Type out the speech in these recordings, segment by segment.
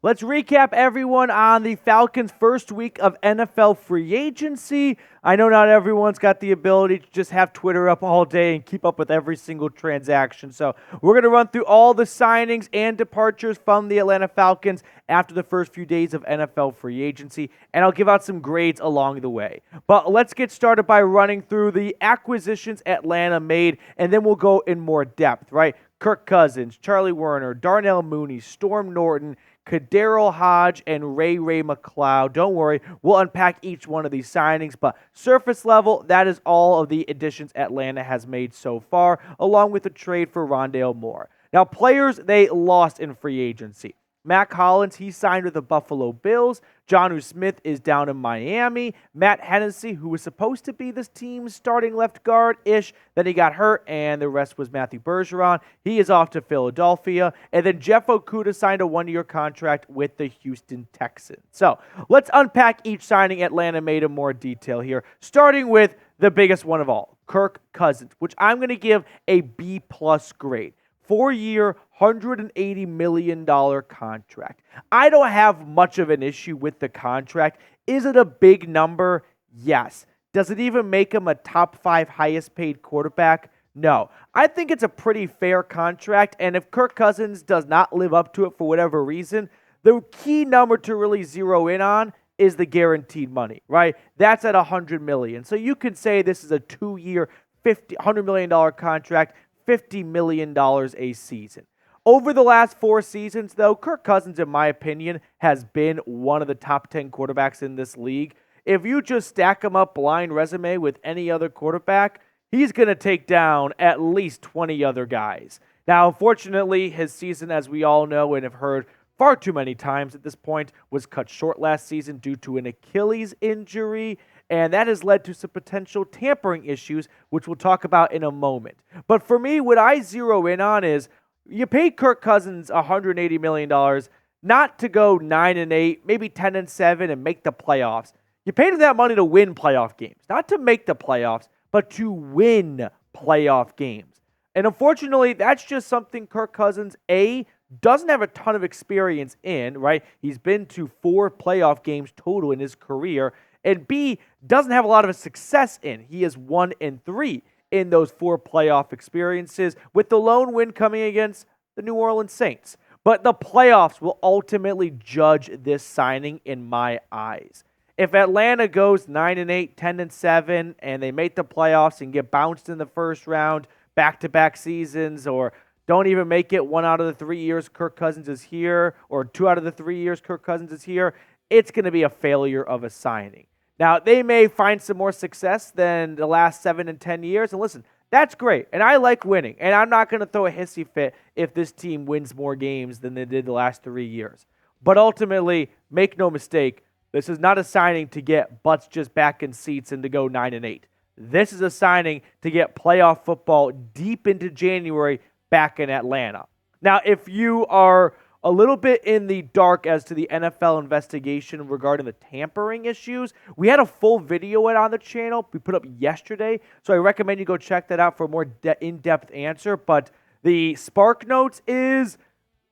Let's recap everyone on the Falcons' first week of NFL free agency. I know not everyone's got the ability to just have Twitter up all day and keep up with every single transaction. So we're going to run through all the signings and departures from the Atlanta Falcons after the first few days of NFL free agency, and I'll give out some grades along the way. But let's get started by running through the acquisitions Atlanta made, and then we'll go in more depth, right? Kirk Cousins, Charlie Woerner, Darnell Mooney, Storm Norton, KhaDarel Hodge, and McCloud. Don't worry, we'll unpack each one of these signings, but surface level, that is all of the additions Atlanta has made so far, along with the trade for Rondale Moore. Now, players they lost in free agency. Mack Hollins, he signed with the Buffalo Bills. Jonnu Smith is down in Miami. Matt Hennessy, who was supposed to be this team's starting left guard-ish, then he got hurt, and the rest was Matthew Bergeron. He is off to Philadelphia. And then Jeff Okudah signed a one-year contract with the Houston Texans. So let's unpack each signing Atlanta made in more detail here, starting with the biggest one of all, Kirk Cousins, which I'm going to give a B-plus grade. 4-year, $180 million contract. I don't have much of an issue with the contract. Is it a big number? Yes. Does it even make him a top 5 highest paid quarterback? No. I think it's a pretty fair contract, and if Kirk Cousins does not live up to it for whatever reason, the key number to really zero in on is the guaranteed money, right? That's at $100 million. So you can say this is a 2-year, $100 million contract, $50 million a season. Over the last 4 seasons, though, Kirk Cousins, in my opinion, has been one of the top 10 quarterbacks in this league. If you just stack him up blind resume with any other quarterback, he's going to take down at least 20 other guys. Now, unfortunately, his season, as we all know and have heard far too many times at this point, was cut short last season due to an Achilles injury, and that has led to some potential tampering issues, which we'll talk about in a moment. But for me, what I zero in on is you paid Kirk Cousins $180 million not to go 9-8, maybe 10-7, and make the playoffs. You paid him that money to win playoff games, not to make the playoffs, but to win playoff games. And unfortunately, that's just something Kirk Cousins, A, doesn't have a ton of experience in, right? He's been to 4 playoff games total in his career, and B, doesn't have a lot of success in. He is 1-3 in those 4 playoff experiences, with the lone win coming against the New Orleans Saints. But the playoffs will ultimately judge this signing in my eyes. If Atlanta goes 9-8, 10-7, and they make the playoffs and get bounced in the first round, back-to-back seasons, or don't even make it 1 out of the 3 years Kirk Cousins is here, or 2 out of the 3 years Kirk Cousins is here, it's going to be a failure of a signing. Now, they may find some more success than the last 7 and 10 years. And listen, that's great. And I like winning. And I'm not going to throw a hissy fit if this team wins more games than they did the last 3 years. But ultimately, make no mistake, this is not a signing to get butts just back in seats and to go 9-8. This is a signing to get playoff football deep into January back in Atlanta. Now, if you are a little bit in the dark as to the NFL investigation regarding the tampering issues, we had a full video on the channel we put up yesterday, so I recommend you go check that out for a more in-depth answer. But the spark notes is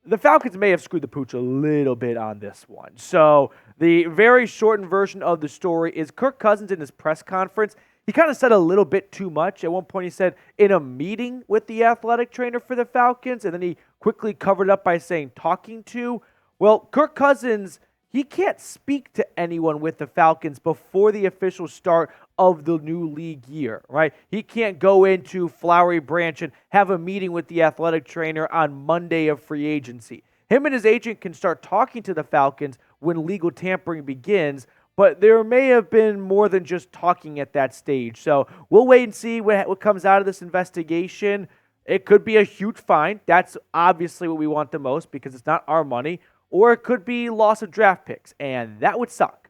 the Falcons may have screwed the pooch a little bit on this one. So the very shortened version of the story is Kirk Cousins in his press conference, he kind of said a little bit too much. At one point he said, in a meeting with the athletic trainer for the Falcons, and then he quickly covered up by saying talking to. Well, Kirk Cousins, he can't speak to anyone with the Falcons before the official start of the new league year, right? He can't go into Flowery Branch and have a meeting with the athletic trainer on Monday of free agency. Him and his agent can start talking to the Falcons when legal tampering begins, but there may have been more than just talking at that stage. So we'll wait and see what comes out of this investigation. It could be a huge fine. That's obviously what we want the most because it's not our money. Or it could be loss of draft picks, and that would suck.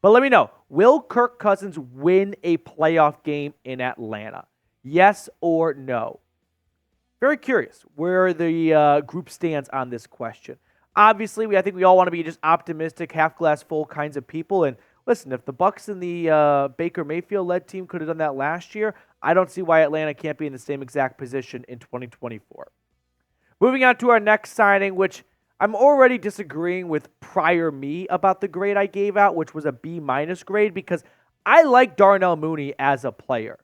But let me know, will Kirk Cousins win a playoff game in Atlanta? Yes or no? Very curious where the group stands on this question. Obviously, I think we all want to be just optimistic, half glass full kinds of people. And listen, if the Bucs and the Baker Mayfield-led team could have done that last year, I don't see why Atlanta can't be in the same exact position in 2024. Moving on to our next signing, which I'm already disagreeing with prior me about the grade I gave out, which was a B- grade, because I like Darnell Mooney as a player.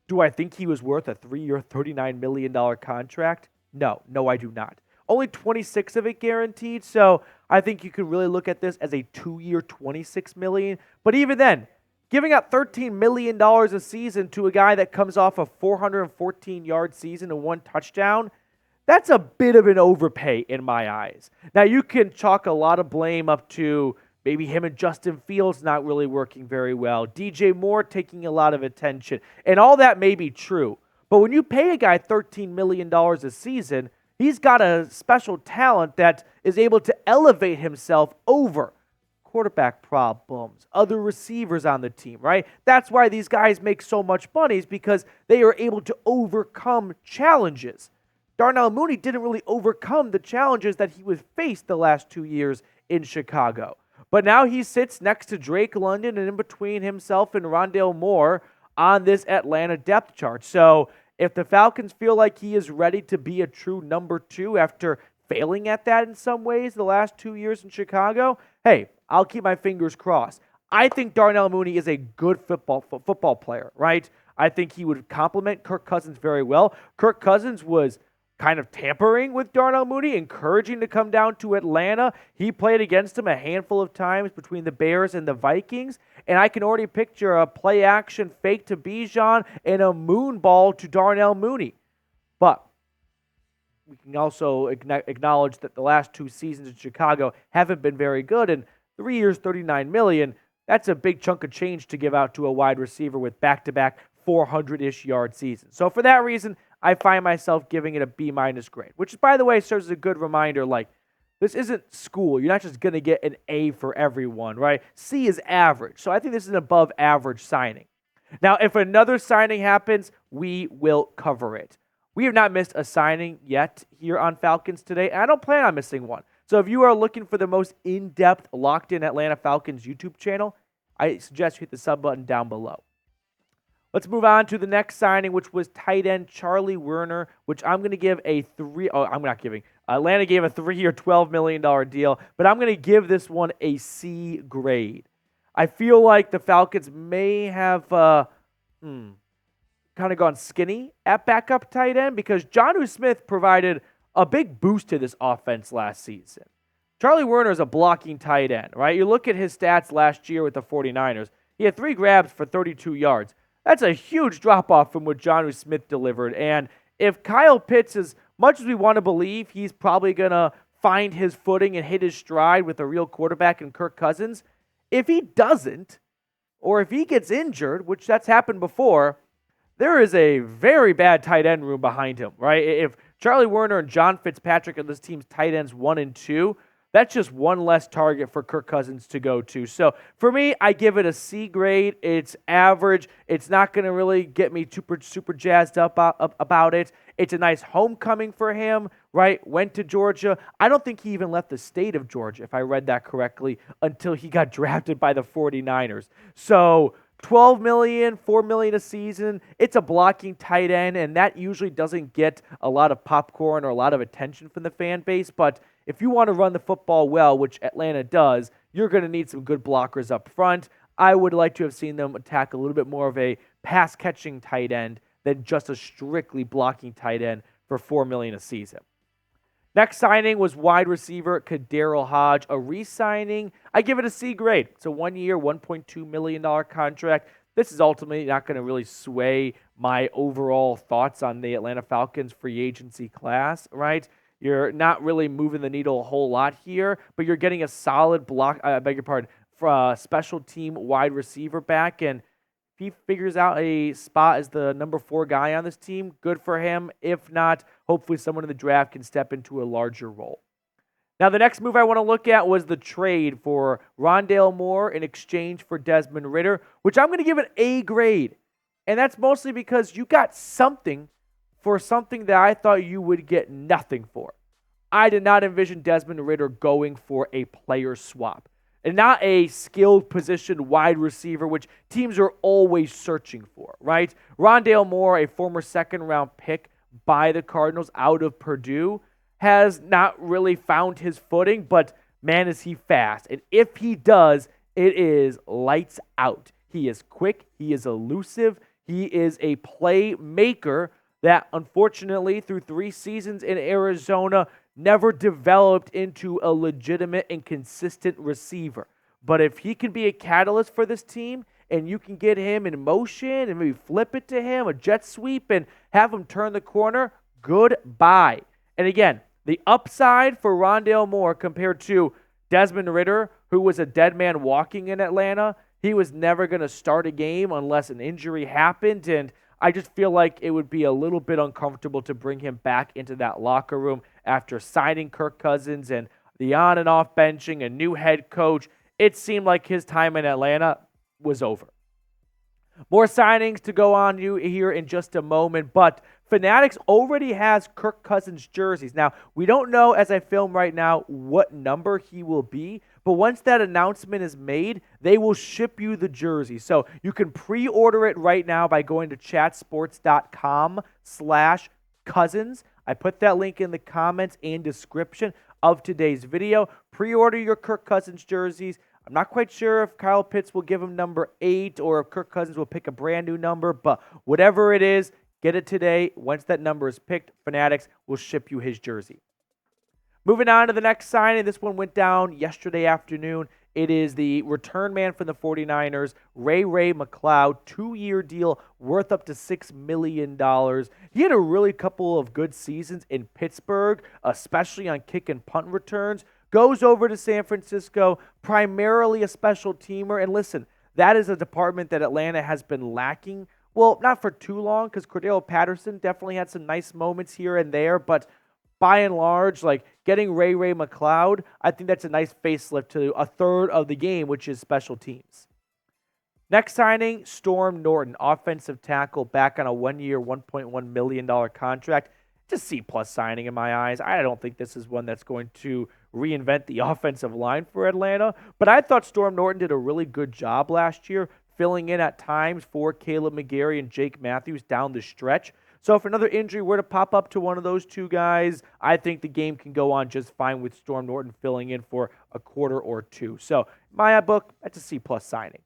Do I think he was worth a 3-year, $39 million contract? No, I do not. Only 26 of it guaranteed, so I think you could really look at this as a 2-year, $26 million. But even then, giving out $13 million a season to a guy that comes off a 414-yard season and 1 touchdown, that's a bit of an overpay in my eyes. Now, you can chalk a lot of blame up to maybe him and Justin Fields not really working very well, DJ Moore taking a lot of attention, and all that may be true. But when you pay a guy $13 million a season, he's got a special talent that is able to elevate himself over quarterback problems, other receivers on the team, right? That's why these guys make so much money, is because they are able to overcome challenges. Darnell Mooney didn't really overcome the challenges that he was faced the last 2 years in Chicago. But now he sits next to Drake London and in between himself and Rondale Moore on this Atlanta depth chart. So if the Falcons feel like he is ready to be a true number 2 after failing at that in some ways the last 2 years in Chicago, hey, I'll keep my fingers crossed. I think Darnell Mooney is a good football player, right? I think he would complement Kirk Cousins very well. Kirk Cousins was kind of tampering with Darnell Mooney, encouraging to come down to Atlanta. He played against him a handful of times between the Bears and the Vikings, and I can already picture a play-action fake to Bijan and a moon ball to Darnell Mooney. But we can also acknowledge that the last 2 seasons in Chicago haven't been very good, and 3 years, $39 million, that's a big chunk of change to give out to a wide receiver with back-to-back 400-ish yard seasons. So for that reason, I find myself giving it a B- grade, which, by the way, serves as a good reminder, like, this isn't school. You're not just going to get an A for everyone, right? C is average. So I think this is an above average signing. Now, if another signing happens, we will cover it. We have not missed a signing yet here on Falcons Today, and I don't plan on missing one. So if you are looking for the most in-depth, locked-in Atlanta Falcons YouTube channel, I suggest you hit the sub button down below. Let's move on to the next signing, which was tight end Charlie Woerner, which I'm going to give a 3. Oh, I'm not giving. Atlanta gave a 3-year, $12 million deal, but I'm going to give this one a C grade. I feel like the Falcons may have kind of gone skinny at backup tight end because Jonnu Smith provided a big boost to this offense last season. Charlie Woerner is a blocking tight end, right? You look at his stats last year with the 49ers. He had 3 grabs for 32 yards. That's a huge drop-off from what Jonnu Smith delivered. And if Kyle Pitts, as much as we want to believe he's probably going to find his footing and hit his stride with a real quarterback in Kirk Cousins, if he doesn't, or if he gets injured, which that's happened before, there is a very bad tight end room behind him, right? If Charlie Woerner and John Fitzpatrick are this team's tight ends 1 and 2, that's just one less target for Kirk Cousins to go to. So for me, I give it a C grade. It's average. It's not going to really get me super jazzed up about it. It's a nice homecoming for him, right? Went to Georgia. I don't think he even left the state of Georgia, if I read that correctly, until he got drafted by the 49ers. So $12 million, $4 million a season. It's a blocking tight end, and that usually doesn't get a lot of popcorn or a lot of attention from the fan base. But if you want to run the football well, which Atlanta does, you're going to need some good blockers up front. I would like to have seen them attack a little bit more of a pass-catching tight end than just a strictly blocking tight end for $4 million a season. Next signing was wide receiver KhaDarel Hodge, a re-signing. I give it a C grade. It's a 1-year, $1.2 million contract. This is ultimately not going to really sway my overall thoughts on the Atlanta Falcons free agency class, right? You're not really moving the needle a whole lot here, but you're getting a solid special team wide receiver back, and if he figures out a spot as the number 4 guy on this team, good for him. If not, hopefully someone in the draft can step into a larger role. Now, the next move I want to look at was the trade for Rondale Moore in exchange for Desmond Ridder, which I'm going to give an A grade. And that's mostly because you got something for something that I thought you would get nothing for. I did not envision Desmond Ridder going for a player swap, and not a skilled position wide receiver, which teams are always searching for, right? Rondale Moore, a former second-round pick by the Cardinals out of Purdue, has not really found his footing, but man, is he fast. And if he does, it is lights out. He is quick. He is elusive. He is a playmaker that, unfortunately, through 3 seasons in Arizona, never developed into a legitimate and consistent receiver. But if he can be a catalyst for this team, and you can get him in motion and maybe flip it to him, a jet sweep, and have him turn the corner, goodbye. And again, the upside for Rondale Moore compared to Desmond Ridder, who was a dead man walking in Atlanta, he was never going to start a game unless an injury happened, and I just feel like it would be a little bit uncomfortable to bring him back into that locker room after signing Kirk Cousins and the on and off benching, a new head coach. It seemed like his time in Atlanta was over. More signings to go on here in just a moment, but Fanatics already has Kirk Cousins jerseys. Now, we don't know as I film right now what number he will be, but once that announcement is made, they will ship you the jersey. So you can pre-order it right now by going to chatsports.com/Cousins. I put that link in the comments and description of today's video. Pre-order your Kirk Cousins jerseys. I'm not quite sure if Kyle Pitts will give him number 8 or if Kirk Cousins will pick a brand new number, but whatever it is, get it today. Once that number is picked, Fanatics will ship you his jersey. Moving on to the next signing. This one went down yesterday afternoon. It is the return man from the 49ers, Ray McCloud, 2-year deal worth up to $6 million. He had a really couple of good seasons in Pittsburgh, especially on kick and punt returns. Goes over to San Francisco, primarily a special teamer. And listen, that is a department that Atlanta has been lacking. Well, not for too long, because KhaDarel Patterson definitely had some nice moments here and there, but by and large, like getting Ray McCloud, I think that's a nice facelift to a third of the game, which is special teams. Next signing, Storm Norton, offensive tackle, back on a 1-year, $1.1 million contract. It's a C-plus signing in my eyes. I don't think this is one that's going to reinvent the offensive line for Atlanta, but I thought Storm Norton did a really good job last year, filling in at times for Caleb McGarry and Jake Matthews down the stretch. So if another injury were to pop up to one of those two guys, I think the game can go on just fine with Storm Norton filling in for a quarter or two. So in my book, that's a C-plus signing.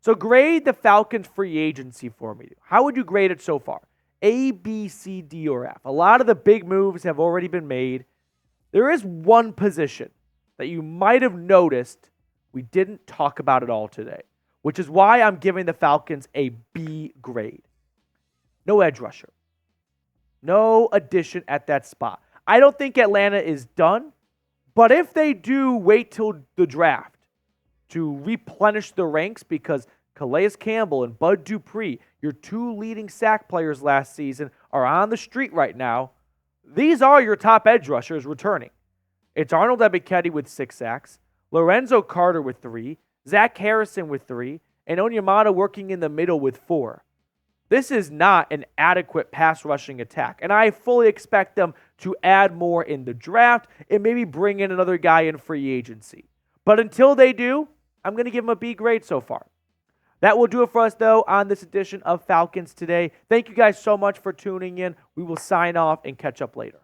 So grade the Falcons free agency for me. How would you grade it so far? A, B, C, D, or F. A lot of the big moves have already been made. There is one position that you might have noticed we didn't talk about at all today, which is why I'm giving the Falcons a B grade. No edge rusher. No addition at that spot. I don't think Atlanta is done, but if they do wait till the draft to replenish the ranks, because Calais Campbell and Bud Dupree, your 2 leading sack players last season, are on the street right now, these are your top edge rushers returning. It's Arnold Ebiketie with 6 sacks, Lorenzo Carter with 3, Zach Harrison with 3, and Onyemata working in the middle with 4. This is not an adequate pass rushing attack, and I fully expect them to add more in the draft and maybe bring in another guy in free agency. But until they do, I'm going to give them a B grade so far. That will do it for us, though, on this edition of Falcons Today. Thank you guys so much for tuning in. We will sign off and catch up later.